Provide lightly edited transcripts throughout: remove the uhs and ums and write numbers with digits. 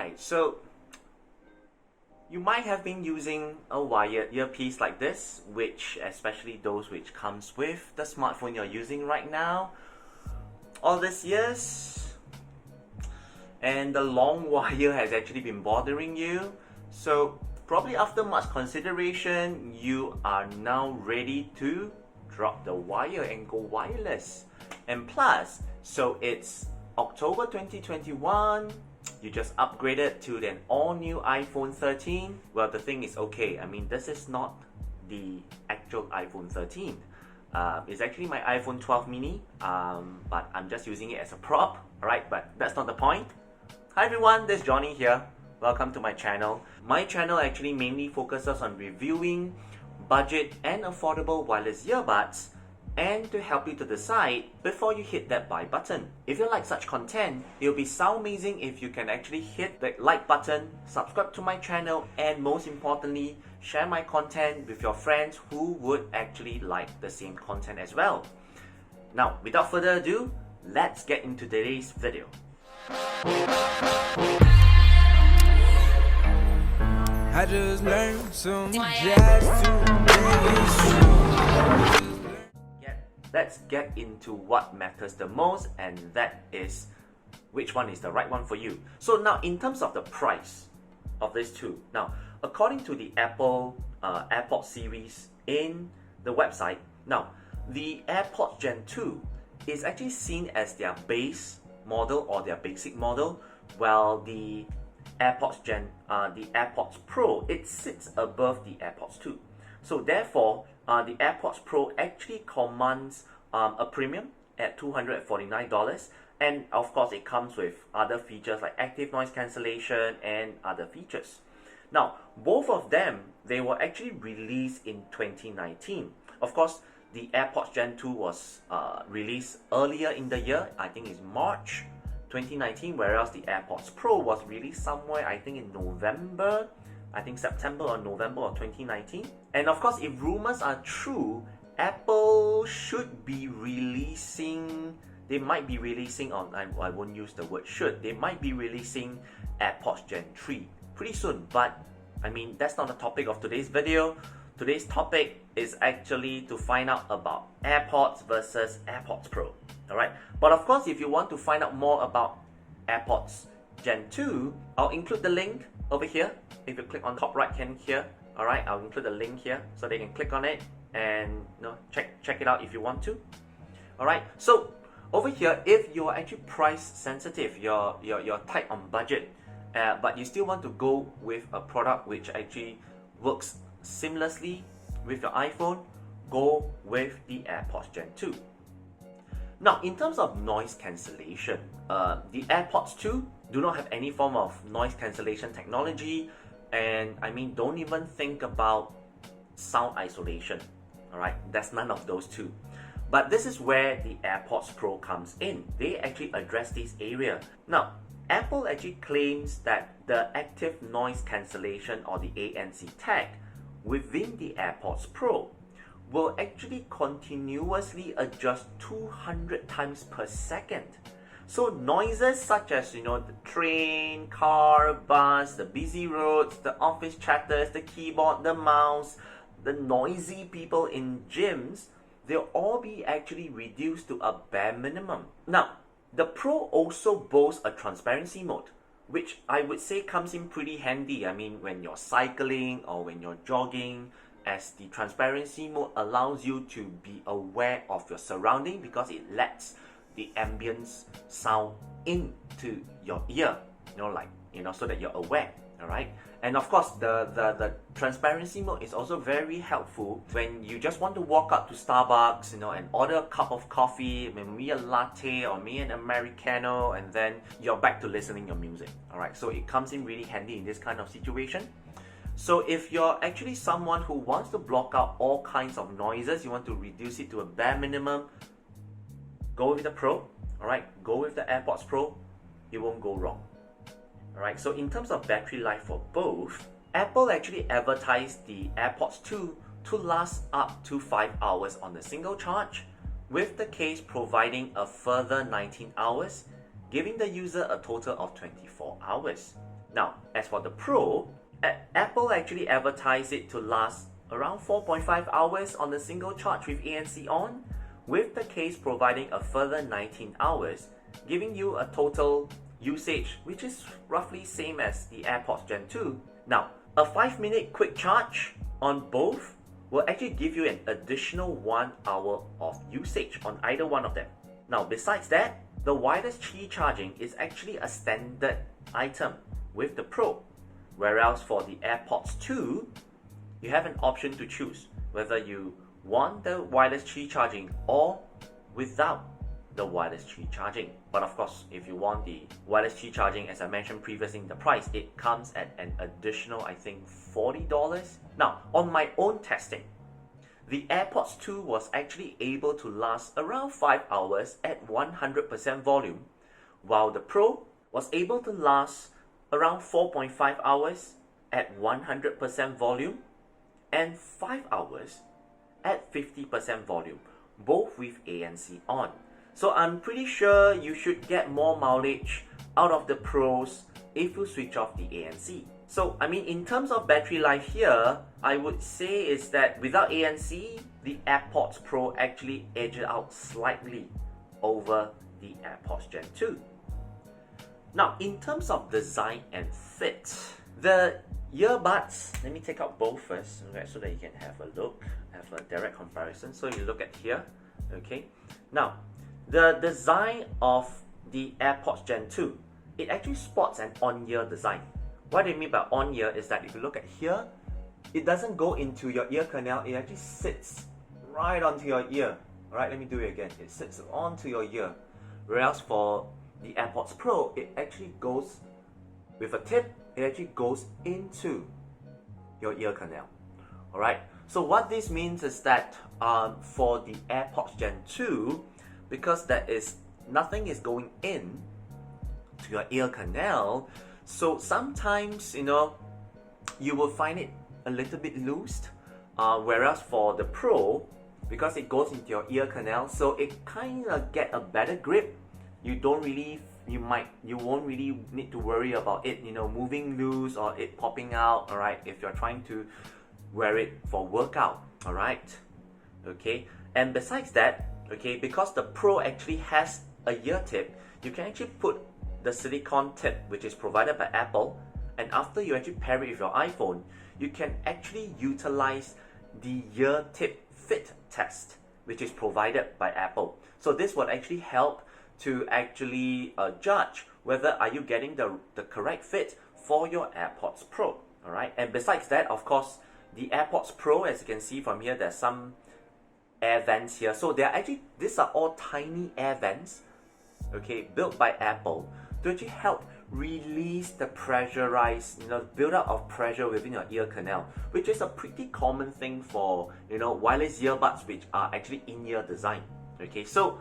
Alright, so you might have been using a wired earpiece like this, which especially those which comes with the smartphone you're using right now all these years, and the long wire has actually been bothering you. So probably after much consideration, you are now ready to drop the wire and go wireless. And plus, so it's October 2021, you just upgraded to an all-new iPhone 13. Well, the thing is, okay, I mean, this is not the actual iPhone 13. It's actually my iPhone 12 mini, but I'm just using it as a prop, alright? But that's not the point. Hi everyone, this is Johnny here. Welcome to my channel. My channel actually mainly focuses on reviewing budget and affordable wireless earbuds, and to help you to decide before you hit that buy button. If you like such content, it will be so amazing if you can actually hit the like button, subscribe to my channel, and most importantly, share my content with your friends who would actually like the same content as well. Now, without further ado, let's get into today's video. I just learned some jazz to Let's get into what matters the most, and that is which one is the right one for you. So now, in terms of the price of these two, now according to the Apple AirPods series in the website, now the AirPods Gen 2 is actually seen as their base model or their basic model, while the AirPods Pro, it sits above the AirPods 2. So therefore, the AirPods Pro actually commands a premium at $249, and of course it comes with other features like active noise cancellation and other features. Now, both of them, they were actually released in 2019. Of course, the AirPods Gen 2 was released earlier in the year, I think it's March 2019, whereas the AirPods Pro was released somewhere, I think in November, I think September or November of 2019. And of course, if rumors are true, Apple should be releasing, they might be releasing on, I won't use the word should, they might be releasing AirPods Gen 3 pretty soon. But I mean, that's not the topic of today's video. Today's topic is actually to find out about AirPods versus AirPods Pro. Alright, but of course, if you want to find out more about AirPods Gen 2, I'll include the link over here. If you click on top right hand here, alright, I'll include the link here so they can click on it and check it out if you want to. Alright, so over here, if you're actually price sensitive, you're tight on budget, but you still want to go with a product which actually works seamlessly with your iPhone, go with the AirPods Gen 2. Now, in terms of noise cancellation, the AirPods 2 do not have any form of noise cancellation technology, and I mean, don't even think about sound isolation. Alright, there's none of those two. But this is where the AirPods Pro comes in. They actually address this area. Now, Apple actually claims that the active noise cancellation, or the ANC tag, within the AirPods Pro will actually continuously adjust 200 times per second. So noises such as, you know, the train, car, bus, the busy roads, the office chatters, the keyboard, the mouse, the noisy people in gyms, they'll all be actually reduced to a bare minimum. Now, the Pro also boasts a transparency mode, which I would say comes in pretty handy. I mean, when you're cycling or when you're jogging, as the transparency mode allows you to be aware of your surrounding because it lets the ambience sound into your ear, so that you're aware. Alright, and of course the transparency mode is also very helpful when you just want to walk up to Starbucks, and order a cup of coffee, maybe a latte or maybe an Americano, and then you're back to listening your music. Alright, so it comes in really handy in this kind of situation. So if you're actually someone who wants to block out all kinds of noises, you want to reduce it to a bare minimum, go with the Pro. Alright, go with the AirPods Pro, it won't go wrong. Alright, so in terms of battery life for both, Apple actually advertised the AirPods 2 to last up to 5 hours on a single charge, with the case providing a further 19 hours, giving the user a total of 24 hours. Now, as for the Pro, Apple actually advertised it to last around 4.5 hours on a single charge with ANC on, with the case providing a further 19 hours, giving you a total usage which is roughly same as the AirPods Gen 2. Now, a 5-minute quick charge on both will actually give you an additional 1 hour of usage on either one of them. Now, besides that, the wireless Qi charging is actually a standard item with the Pro, whereas for the AirPods 2, you have an option to choose whether you want the wireless Qi charging or without the wireless Qi charging. But of course, if you want the wireless Qi charging, as I mentioned previously in the price, it comes at an additional, I think, $40. Now, on my own testing, the AirPods 2 was actually able to last around 5 hours at 100% volume, while the Pro was able to last around 4.5 hours at 100% volume and 5 hours at 50% volume, both with ANC on. So I'm pretty sure you should get more mileage out of the Pros if you switch off the ANC. So I mean, in terms of battery life here, I would say is that without ANC, the AirPods Pro actually edges out slightly over the AirPods Gen 2. Now, in terms of design and fit, the earbuds, let me take out both first, okay, so that you can have a look, have a direct comparison. So you look at here, okay. Now, the design of the AirPods Gen 2, it actually sports an on-ear design. What I mean by on-ear is that if you look at here, it doesn't go into your ear canal, it actually sits right onto your ear. Alright, let me do it again. It sits onto your ear. Whereas for the AirPods Pro, it actually goes with a tip, it actually goes into your ear canal. Alright, so what this means is that for the AirPods Gen 2, because nothing is going in to your ear canal, so sometimes, you know, you will find it a little bit loose, whereas for the Pro, because it goes into your ear canal, so it kind of get a better grip. You won't really need to worry about it, you know, moving loose or it popping out, alright, if you're trying to wear it for workout, alright, okay. And besides that, okay, because the Pro actually has a ear tip, you can actually put the silicone tip which is provided by Apple, and after you actually pair it with your iPhone, you can actually utilize the ear tip fit test which is provided by Apple. So this will actually help to actually judge whether are you getting the correct fit for your AirPods Pro. Alright, and besides that, of course, the AirPods Pro, as you can see from here, there's some air vents here. So these are all tiny air vents, okay, built by Apple to actually help release the pressurized, you know, build-up of pressure within your ear canal, which is a pretty common thing for, you know, wireless earbuds which are actually in-ear design. Okay, so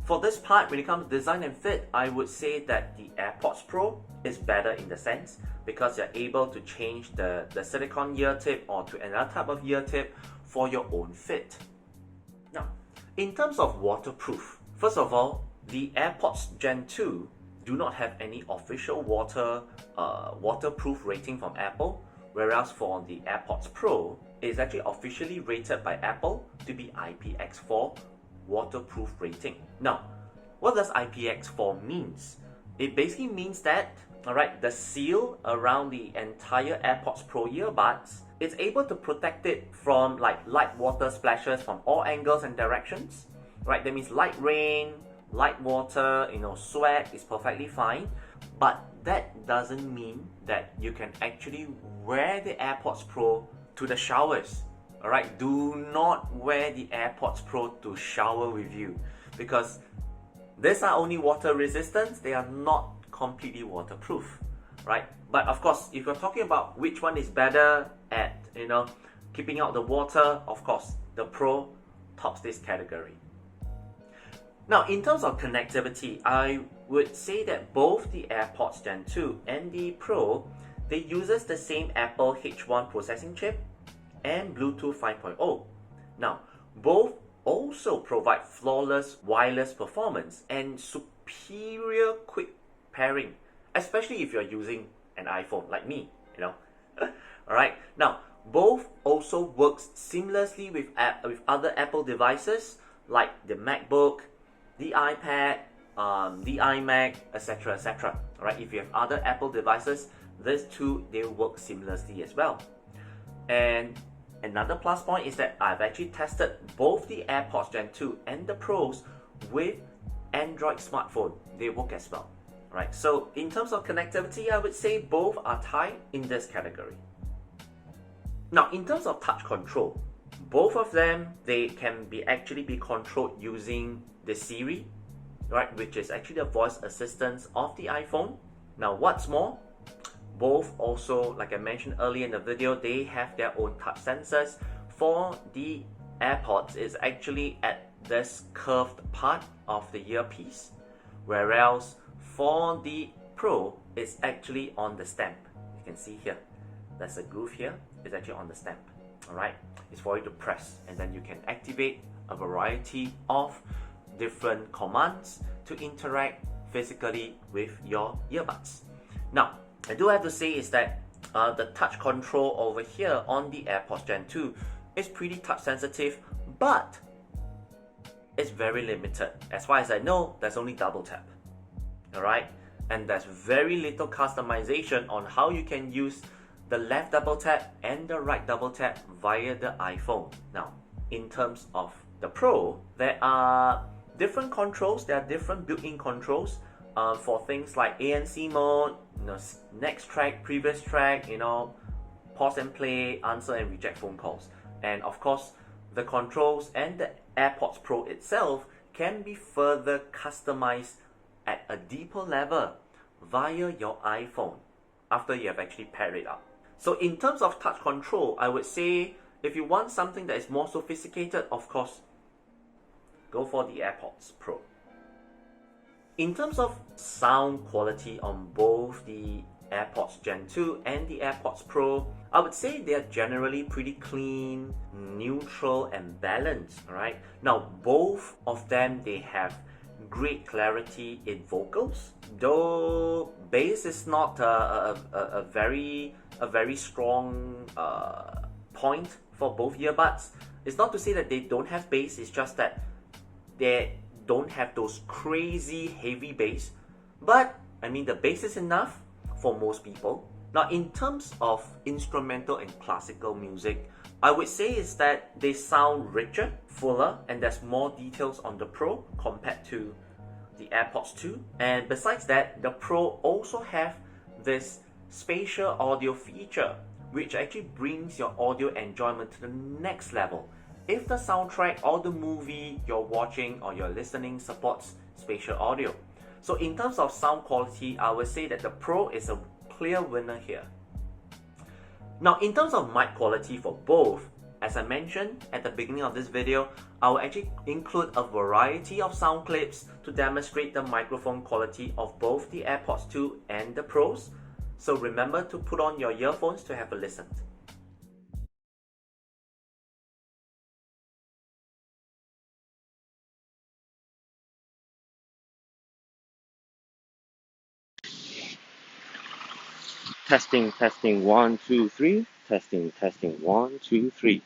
for this part, when it comes to design and fit, I would say that the AirPods Pro is better in the sense because you're able to change the silicone ear tip or to another type of ear tip for your own fit. Now, in terms of waterproof, first of all, the AirPods Gen 2 do not have any official waterproof rating from Apple, whereas for the AirPods Pro, it's actually officially rated by Apple to be IPX4 waterproof rating. Now, what does IPX4 means? It basically means that, alright, the seal around the entire AirPods Pro earbuds is able to protect it from like light water splashes from all angles and directions. Right, that means light rain, light water, you know, sweat is perfectly fine, but that doesn't mean that you can actually wear the AirPods Pro to the showers. Alright, do not wear the AirPods Pro to shower with you, because these are only water resistant, they are not completely waterproof, right? But of course, if you're talking about which one is better at, you know, keeping out the water, of course, the Pro tops this category. Now, in terms of connectivity, I would say that both the AirPods Gen 2 and the Pro, they uses the same Apple H1 processing chip and Bluetooth 5.0. Now, both also provide flawless wireless performance and superior quick pairing, especially if you're using an iPhone, like me, you know. Alright, now both also works seamlessly with other Apple devices like the MacBook, the iPad, the iMac, etc, etc. Alright, if you have other Apple devices, these two, they work seamlessly as well. And another plus point is that I've actually tested both the AirPods Gen 2 and the Pros with Android smartphone. They work as well. Right? So in terms of connectivity, I would say both are tied in this category. Now, in terms of touch control, both of them, they can actually be controlled using the Siri, right, which is actually the voice assistant of the iPhone. Now, what's more, both also, like I mentioned earlier in the video, they have their own touch sensors. For the AirPods, it's actually at this curved part of the earpiece, whereas for the Pro, it's actually on the stamp. You can see here, there's a groove here, it's actually on the stamp. Alright, it's for you to press, and then you can activate a variety of different commands to interact physically with your earbuds. Now, I do have to say is that the touch control over here on the AirPods Gen 2 is pretty touch sensitive, but it's very limited. As far as I know, there's only double tap. Alright, and there's very little customization on how you can use the left double tap and the right double tap via the iPhone. Now, in terms of the Pro, there are different controls, there are different built-in controls for things like ANC mode, next track, previous track, pause and play, answer and reject phone calls. And of course, the controls and the AirPods Pro itself can be further customized at a deeper level via your iPhone after you have actually paired it up. So in terms of touch control, I would say if you want something that is more sophisticated, of course, go for the AirPods Pro. In terms of sound quality on both the AirPods Gen 2 and the AirPods Pro, I would say they are generally pretty clean, neutral and balanced. Alright, now both of them, they have great clarity in vocals, though bass is not a very strong point for both earbuds. It's not to say that they don't have bass, it's just that they don't have those crazy heavy bass, but I mean the bass is enough for most people. Now, in terms of instrumental and classical music, I would say is that they sound richer, fuller, and there's more details on the Pro compared to the AirPods 2. And besides that, the Pro also have this spatial audio feature, which actually brings your audio enjoyment to the next level. If the soundtrack or the movie you're watching or you're listening supports spatial audio. So in terms of sound quality, I would say that the Pro is a clear winner here. Now, in terms of mic quality for both, as I mentioned at the beginning of this video, I will actually include a variety of sound clips to demonstrate the microphone quality of both the AirPods 2 and the Pros. So remember to put on your earphones to have a listen. Testing, 1, 2, 3. Testing, 1, 2, 3.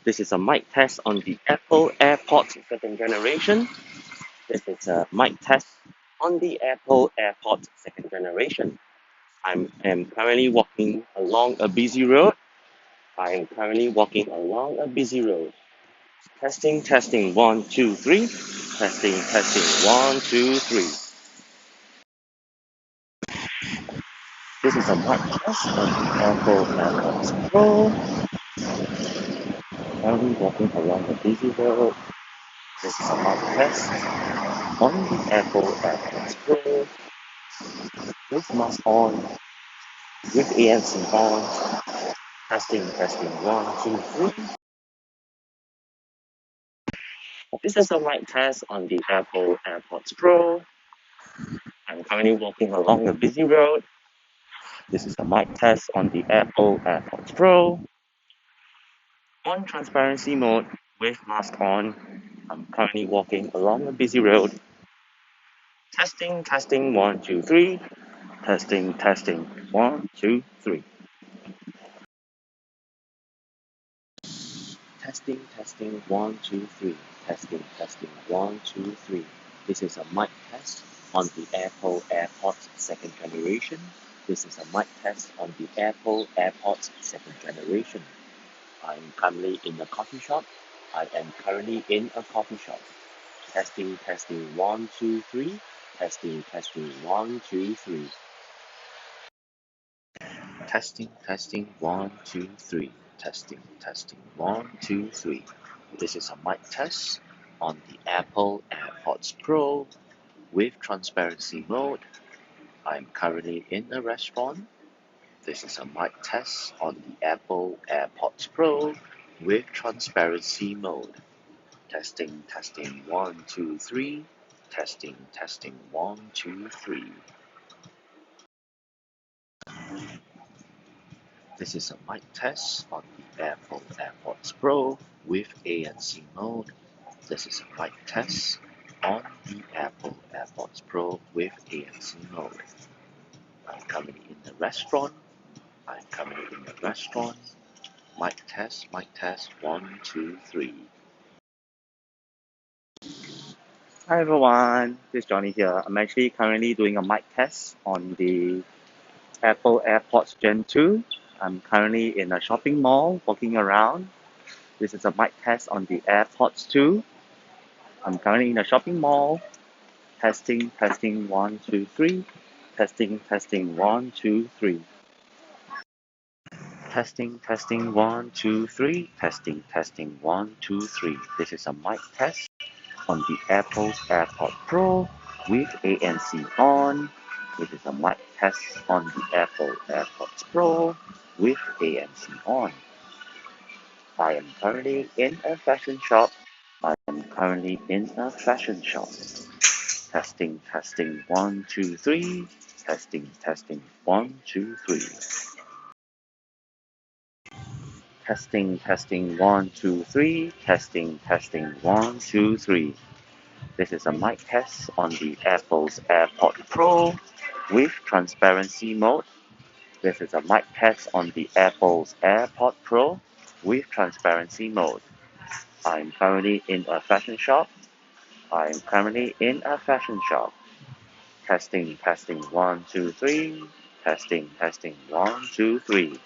This is a mic test on the Apple AirPods 2nd generation. This is a mic test on the Apple AirPods 2nd generation. I am currently walking along a busy road. Testing, 1, 2, 3. Testing, 1, 2, 3. This is a mic test on the Apple AirPods Pro. Currently walking along a busy road. This is a mic test on the Apple AirPods Pro. With mask on, with ANC on. Testing, 1, 2, 3. This is a mic test on the Apple AirPods Pro. I'm currently walking along a busy road. This is a mic test on the Apple AirPods Pro. On transparency mode with mask on. I'm currently walking along a busy road. Testing, 1, 2, 3. Testing, testing. 1, 2, 3. Testing, testing. 1, 2, 3. Testing, testing. 1, 2, 3. This is a mic test on the Apple AirPods second generation. This is a mic test on the Apple AirPods second generation. I'm currently in a coffee shop. I am currently in a coffee shop. Testing, testing. 1, 2, 3. Testing, testing. 1, 2, 3. Testing, testing, 1, 2, 3. Testing, testing, 1, 2, 3. This is a mic test on the Apple AirPods Pro with transparency mode. I'm currently in a restaurant. This is a mic test on the Apple AirPods Pro with transparency mode. Testing, testing, 1, 2, 3. Testing, testing, 1, 2, 3. This is a mic test on the Apple AirPods Pro with ANC mode. This is a mic test on the Apple AirPods Pro with ANC mode. I'm currently in the restaurant. I'm currently in the restaurant. Mic test, 1, 2, 3. Hi everyone, this is Johnny here. I'm actually currently doing a mic test on the Apple AirPods Gen 2. I'm currently in a shopping mall walking around. This is a mic test on the AirPods 2. I'm currently in a shopping mall. Testing, testing, 1, 2, 3. Testing, testing, 1, 2, 3. Testing, testing, 1, 2, 3. Testing, testing, 1, 2, 3. This is a mic test on the Apple's AirPods Pro with ANC on. This is a mic test on the Apple AirPods Pro with ANC on. I am currently in a fashion shop. I am currently in a fashion shop. Testing, testing, 1, 2, 3. Testing, testing, 1, 2, 3. Testing, testing, 1, 2, 3. Testing, testing, 1, 2, 3. This is a mic test on the Apple's AirPods Pro with transparency mode. This is a mic test on the Apple's AirPods Pro with transparency mode. I'm currently in a fashion shop. I'm currently in a fashion shop. Testing, testing, 1, 2, 3. Testing, testing, 1, 2, 3.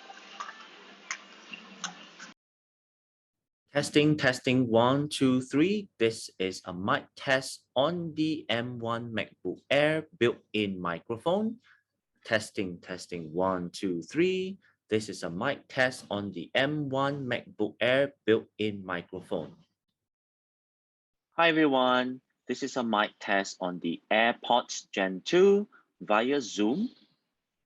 Testing, testing, 1, 2, 3. This is a mic test on the M1 MacBook Air built-in microphone. Testing, testing, 1, 2, 3. This is a mic test on the M1 MacBook Air built-in microphone. Hi everyone, this is a mic test on the AirPods Gen 2 via Zoom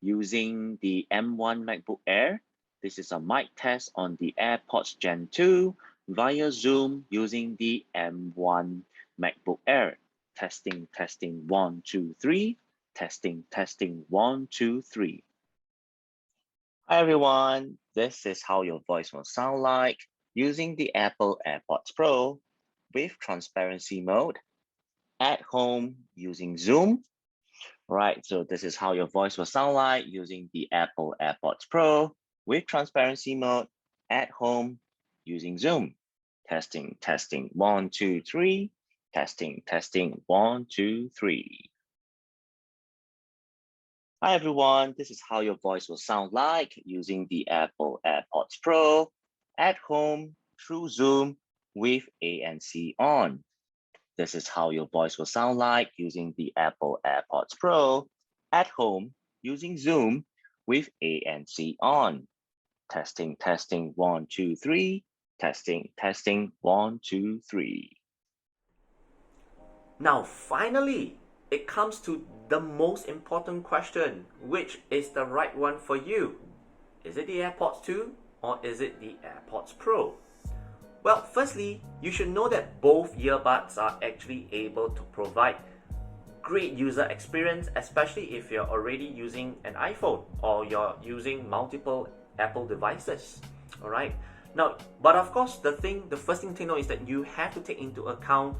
using the M1 MacBook Air. This is a mic test on the AirPods Gen 2 via Zoom using the M1 MacBook Air. Testing, testing, 1, 2, 3. Testing, testing, 1, 2, 3. Hi everyone, this is how your voice will sound like using the Apple AirPods Pro with transparency mode at home using Zoom. Right, so this is how your voice will sound like using the Apple AirPods Pro with transparency mode at home using Zoom. Testing, testing, 1, 2, 3. Testing, testing, 1, 2, 3. Hi everyone, this is how your voice will sound like using the Apple AirPods Pro at home through Zoom with ANC on. This is how your voice will sound like using the Apple AirPods Pro at home using Zoom with ANC on. Testing, testing, 1, 2, 3. Testing, testing, 1, 2, 3. Now finally, it comes to the most important question. Which is the right one for you? Is it the AirPods 2 or is it the AirPods Pro? Well, firstly, you should know that both earbuds are actually able to provide great user experience, especially if you're already using an iPhone or you're using multiple Apple devices. All right. Now, but of course, the first thing to know is that you have to take into account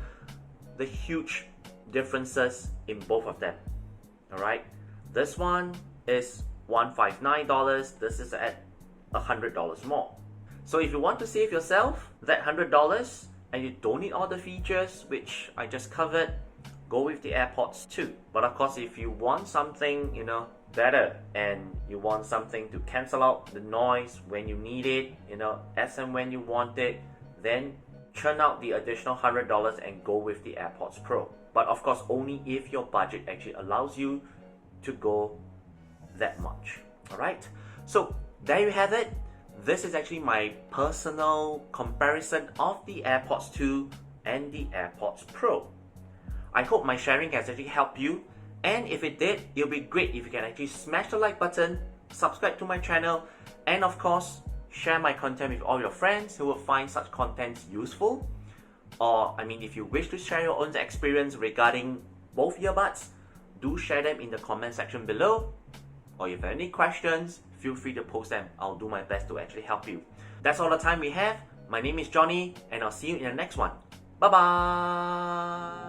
the huge differences in both of them. All right. This one is $159. This is at $100 more. So if you want to save yourself that $100 and you don't need all the features which I just covered, go with the AirPods 2. But of course, if you want something, better, and you want something to cancel out the noise when you need it, as and when you want it, then churn out the additional $100 and go with the AirPods Pro. But of course, only if your budget actually allows you to go that much. Alright, so there you have it. This is actually my personal comparison of the AirPods 2 and the AirPods Pro. I hope my sharing has actually helped you, and if it did, it'll be great if you can actually smash the like button, subscribe to my channel, and of course, share my content with all your friends who will find such content useful. Or, if you wish to share your own experience regarding both earbuds, do share them in the comment section below. Or if you have any questions, feel free to post them. I'll do my best to actually help you. That's all the time we have. My name is Johnny, and I'll see you in the next one. Bye bye!